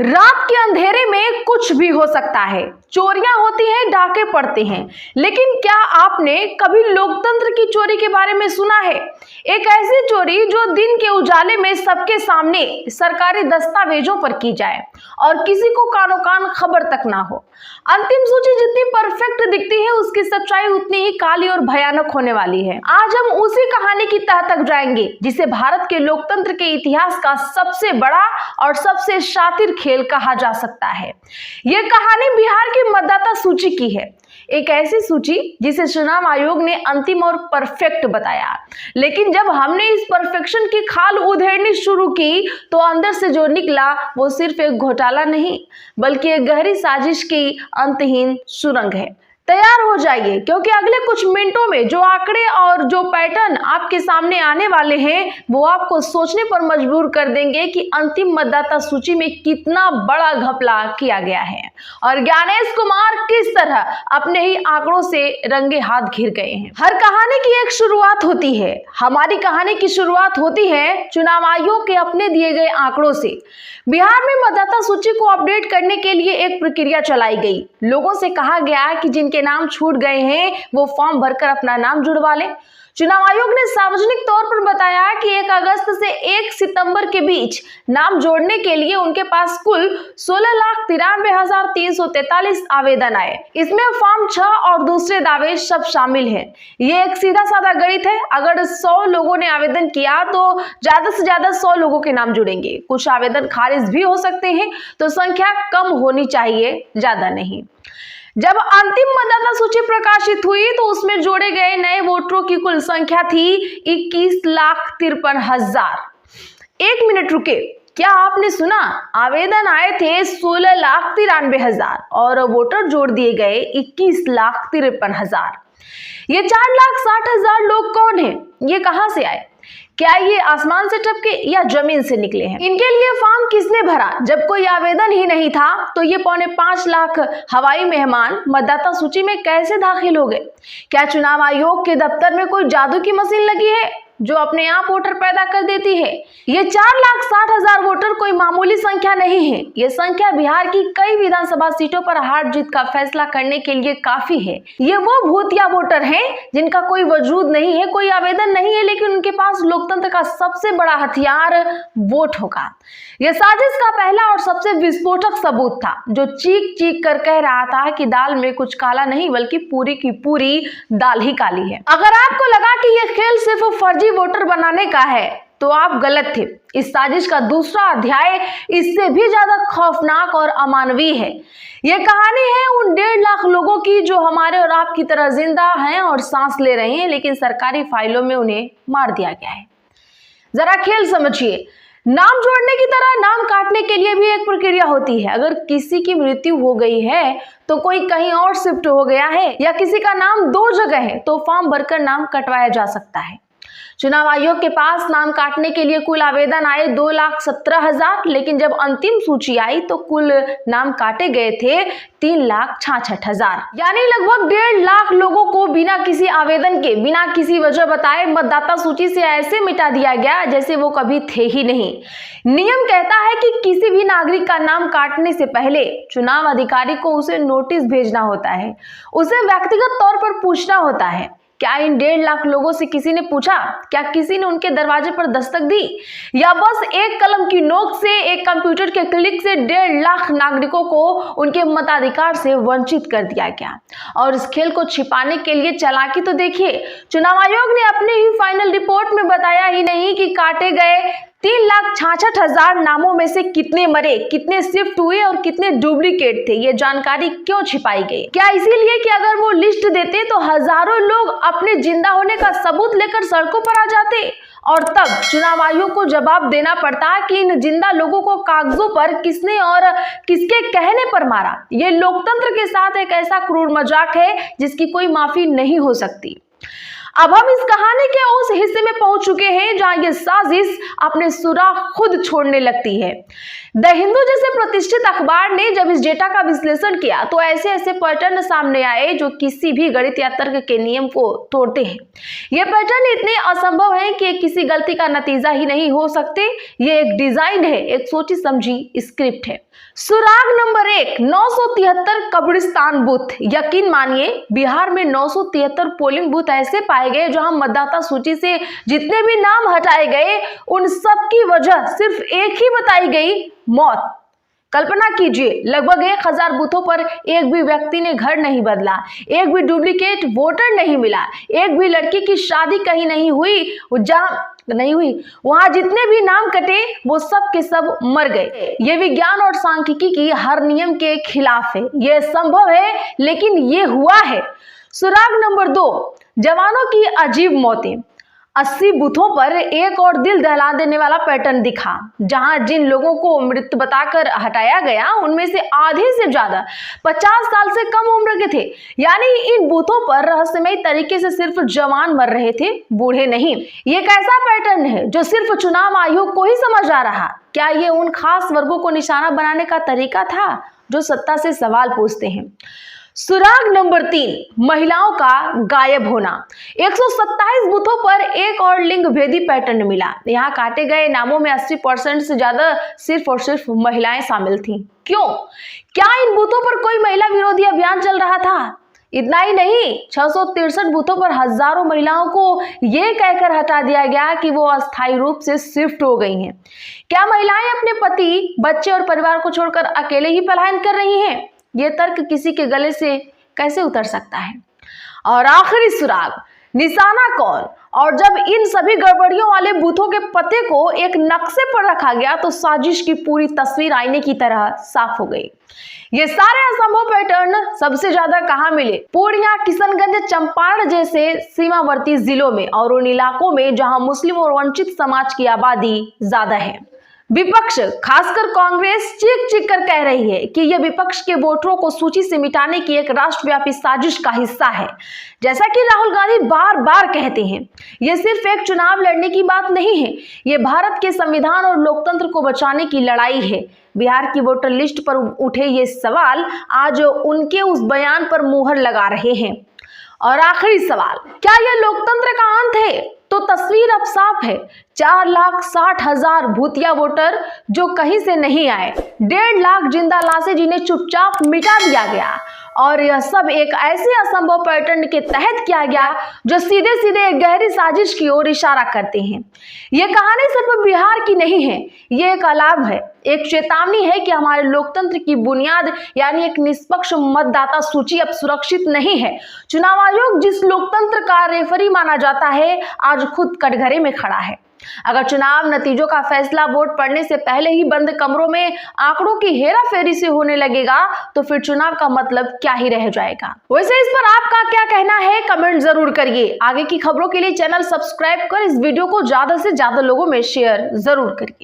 रात के अंधेरे में कुछ भी हो सकता है, चोरियां होती हैं, डाके पड़ते हैं, लेकिन क्या आपने कभी लोकतंत्र की चोरी के बारे में सुना है? एक ऐसी चोरी जो दिन के उजाले में सबके सामने सरकारी दस्तावेजों पर की जाए और किसी को कानो कान खबर तक ना हो। अंतिम सूची जितनी परफेक्ट दिखती है, उसकी सच्चाई उतनी ही काली और भयानक होने वाली है। आज हम उसी कहानी की तह तक जाएंगे जिसे भारत के लोकतंत्र के इतिहास का सबसे बड़ा और सबसे शातिर खेल कहा जा सकता है। यह कहानी बिहार की मतदाता सूची की है, एक ऐसी सूची जिसे चुनाव आयोग ने अंतिम और परफेक्ट बताया, लेकिन जब हमने इस परफेक्शन की खाल उधेड़नी शुरू की तो अंदर से जो निकला वो सिर्फ एक घोटाला नहीं बल्कि एक गहरी साजिश की अंतहीन सुरंग है। तैयार हो जाइए, क्योंकि अगले कुछ मिनटों में जो आंकड़े और जो पैटर्न आपके सामने आने वाले हैं वो आपको सोचने पर मजबूर कर देंगे कि अंतिम मतदाता सूची में कितना बड़ा घपला किया गया है और ज्ञानेश कुमार किस तरह अपने ही आंकड़ों से रंगे हाथ घिर गए हैं। हर कहानी की एक शुरुआत होती है। हमारी कहानी की शुरुआत होती है चुनाव आयोग के अपने दिए गए आंकड़ों से। बिहार में मतदाता सूची को अपडेट करने के लिए एक प्रक्रिया चलाई गई। लोगों से कहा गया कि जिनके नाम छूट गए हैं वो फॉर्म भरकर अपना नाम जुड़वा लें। चुनाव आयोग ने सार्वजनिक तौर पर बताया कि 1 अगस्त से 1 सितंबर के बीच नाम जोड़ने के लिए उनके पास कुल 16,93,343 आवेदन आए। इसमें फॉर्म 6 और दूसरे दावे सब शामिल हैं। ये एक सीधा साधा गणित है। अगर 100 लोगों ने आवेदन किया तो ज्यादा से ज्यादा 100 लोगों के नाम जुड़ेंगे। कुछ आवेदन खारिज भी हो सकते हैं, तो संख्या कम होनी चाहिए, ज्यादा नहीं। जब अंतिम मतदाता सूची प्रकाशित हुई तो उसमें जोड़े गए नए वोटरों की कुल संख्या थी 21,53,000। एक मिनट रुके, क्या आपने सुना? आवेदन आए थे 16,93,000 और वोटर जोड़ दिए गए 21,53,000। ये 4,60,000 लोग कौन हैं? ये कहां से आए? क्या ये आसमान से टपके या जमीन से निकले हैं? इनके लिए फॉर्म किसने भरा? जब कोई आवेदन ही नहीं था तो ये 5.25 लाख हवाई मेहमान मतदाता सूची में कैसे दाखिल हो गए? क्या चुनाव आयोग के दफ्तर में कोई जादू की मशीन लगी है जो अपने आप वोटर पैदा कर देती है? ये 4,60,000 वोटर कोई मामूली संख्या नहीं है। ये संख्या बिहार की कई विधानसभा सीटों पर हार जीत का फैसला करने के लिए काफी है। ये वो भूतिया वोटर हैं जिनका कोई वजूद नहीं है, कोई आवेदन नहीं है, लेकिन उनके पास लोकतंत्र का सबसे बड़ा हथियार वोट होगा। यह साजिश का पहला और सबसे विस्फोटक सबूत था, जो चीख चीख कर कह रहा था कि दाल में कुछ काला नहीं बल्कि पूरी की पूरी दाल ही काली है। अगर आपको लगा कि यह खेल सिर्फ फर्जी वोटर बनाने का है तो आप गलत थे। इस साजिश का दूसरा अध्याय इससे भी ज्यादा खौफनाक और अमानवीय है। यह कहानी है उन 1.5 लाख लोगों की जो हमारे और आपकी तरह जिंदा हैं और सांस ले रहे हैं, लेकिन सरकारी फाइलों में उन्हें मार दिया गया है। जरा खेल समझिए। नाम जोड़ने की तरह नाम काटने के लिए भी एक प्रक्रिया होती है। अगर किसी की मृत्यु हो गई है तो कोई कहीं और शिफ्ट हो गया है या किसी का नाम 2 जगह है तो फॉर्म भरकर नाम कटवाया जा सकता है। चुनाव आयोग के पास नाम काटने के लिए कुल आवेदन आए 2,17,000, लेकिन जब अंतिम सूची आई तो कुल नाम काटे गए थे 3,66,000। यानी लगभग 1.5 लाख लोगों को बिना किसी आवेदन के, बिना किसी वजह बताए मतदाता सूची से ऐसे मिटा दिया गया जैसे वो कभी थे ही नहीं। नियम कहता है कि किसी भी नागरिक का नाम काटने से पहले चुनाव अधिकारी को उसे नोटिस भेजना होता है, उसे व्यक्तिगत तौर पर पूछना होता है। क्या इन 1.5 लाख लोगों से किसी ने पूछा? क्या किसी ने उनके दरवाजे पर दस्तक दी? या बस एक कलम की नोक से, एक कंप्यूटर के क्लिक से 1.5 लाख नागरिकों को उनके मताधिकार से वंचित कर दिया गया? और इस खेल को छिपाने के लिए चालाकी तो देखिए। चुनाव आयोग ने अपने ही फाइनल रिपोर्ट में बताया ही नहीं कि काटे गए 3,66,000 नामों में से कितने मरे, कितने शिफ्ट हुए और कितने डुप्लीकेट थे। ये जानकारी क्यों छिपाई गई? क्या इसीलिए कि अगर वो लिस्ट देते तो हजारों लोग अपने जिंदा होने का सबूत लेकर सड़कों पर आ जाते और तब चुनाव आयोग को जवाब देना पड़ता कि इन जिंदा लोगों को कागजों पर किसने और किसके कहने पर मारा। ये लोकतंत्र के साथ एक ऐसा क्रूर मजाक है जिसकी कोई माफी नहीं हो सकती। अब हम इस कहानी के उस हिस्से में पहुंच चुके हैं जहां ये साजिश अपने सुराग खुद छोड़ने लगती है। द हिंदू जैसे प्रतिष्ठित अखबार ने जब इस डेटा का विश्लेषण किया तो ऐसे ऐसे पैटर्न सामने आए जो किसी भी गणित या तर्क के नियम को तोड़ते हैं। ये पैटर्न इतने असंभव है कि किसी गलती का नतीजा ही नहीं हो सकते। ये एक डिजाइन है, एक सोची समझी स्क्रिप्ट है। सुराग नंबर 1, 973 कब्रिस्तान बूथ। यकीन मानिए, बिहार में 973 पोलिंग बूथ ऐसे पाए गए जहां मतदाता सूची से जितने भी नाम हटाए गए उन सब की वजह सिर्फ एक ही बताई गई, मौत। कल्पना कीजिए, लगभग 1000 बूथों पर एक भी व्यक्ति ने घर नहीं बदला, एक भी डुप्लीकेट वोटर नहीं मिला, एक भी लड़की की शादी कहीं नहीं हुई, वहां जितने भी नाम कटे वो सब के सब मर गए। ये विज्ञान और सांख्यिकी की हर नियम के खिलाफ है। ये संभव है, लेकिन ये हुआ है। सुराग नंबर 2, जवानों की अजीब मौतें। 80 बूथों पर एक और दिल दहला देने वाला पैटर्न दिखा। जहां जिन लोगों को मृत बताकर हटाया गया उनमें से आधे से ज्यादा 50 साल से कम उम्र के थे। यानी इन बूथों पर रहस्यमय तरीके से सिर्फ जवान मर रहे थे, बूढ़े नहीं। ये एक ऐसा पैटर्न है जो सिर्फ चुनाव आयोग को ही समझ आ रहा। क्या ये उन खास वर्गों को निशाना बनाने का तरीका था जो सत्ता से सवाल पूछते हैं? सुराग नंबर 3, महिलाओं का गायब होना। 127 बूथों पर एक और लिंग भेदी पैटर्न मिला। यहाँ काटे गए नामों में 80% से ज्यादा सिर्फ और सिर्फ महिलाएं शामिल थीं। क्यों? क्या इन बूथों पर कोई महिला विरोधी अभियान चल रहा था? इतना ही नहीं, 663 बूथों पर हजारों महिलाओं को ये कहकर हटा दिया गया कि वो अस्थायी रूप से शिफ्ट हो गई हैं। क्या महिलाएं अपने पति, बच्चे और परिवार को छोड़कर अकेले ही पलायन कर रही हैं? ये तर्क किसी के गले से कैसे उतर सकता है? और आखिरी सुराग, निशाना कौन? और जब इन सभी गड़बड़ियों वाले बूथों के पते को एक नक्शे पर रखा गया तो साजिश की पूरी तस्वीर आईने की तरह साफ हो गई। ये सारे असंभव पैटर्न सबसे ज्यादा कहां मिले? पूर्णिया, किशनगंज, चंपारण जैसे सीमावर्ती जिलों में और उन इलाकों में जहां मुस्लिम और वंचित समाज की आबादी ज्यादा है। विपक्ष, खासकर कांग्रेस, चीख चीख कर कह रही है कि यह विपक्ष के वोटरों को सूची से मिटाने की एक राष्ट्रव्यापी साजिश का हिस्सा है। जैसा कि राहुल गांधी बार बार कहते हैं, यह सिर्फ एक चुनाव लड़ने की बात नहीं है, यह भारत के संविधान और लोकतंत्र को बचाने की लड़ाई है। बिहार की वोटर लिस्ट पर उठे ये सवाल आज उनके उस बयान पर मुहर लगा रहे हैं। और आखिरी सवाल, क्या यह लोकतंत्र का अंत है? तो तस्वीर अब साफ है। 4,60,000 भूतिया वोटर जो कहीं से नहीं आए, 1.5 लाख जिंदा लाशें जिन्हें चुपचाप मिटा दिया गया, और यह सब एक ऐसे असंभव पैटर्न के तहत किया गया जो सीधे सीधे एक गहरी साजिश की ओर इशारा करते हैं। यह कहानी सिर्फ बिहार की नहीं है, ये एक अलार्म है, एक चेतावनी है कि हमारे लोकतंत्र की बुनियाद यानी एक निष्पक्ष मतदाता सूची अब सुरक्षित नहीं है। चुनाव आयोग जिस लोकतंत्र का रेफरी माना जाता है, आज खुद कटघरे में खड़ा है। अगर चुनाव नतीजों का फैसला वोट पड़ने से पहले ही बंद कमरों में आंकड़ों की हेराफेरी से होने लगेगा तो फिर चुनाव का मतलब क्या ही रह जाएगा। वैसे इस पर आपका क्या कहना है, कमेंट जरूर करिए। आगे की खबरों के लिए चैनल सब्सक्राइब कर इस वीडियो को ज्यादा से ज्यादा लोगों में शेयर जरूर करिए।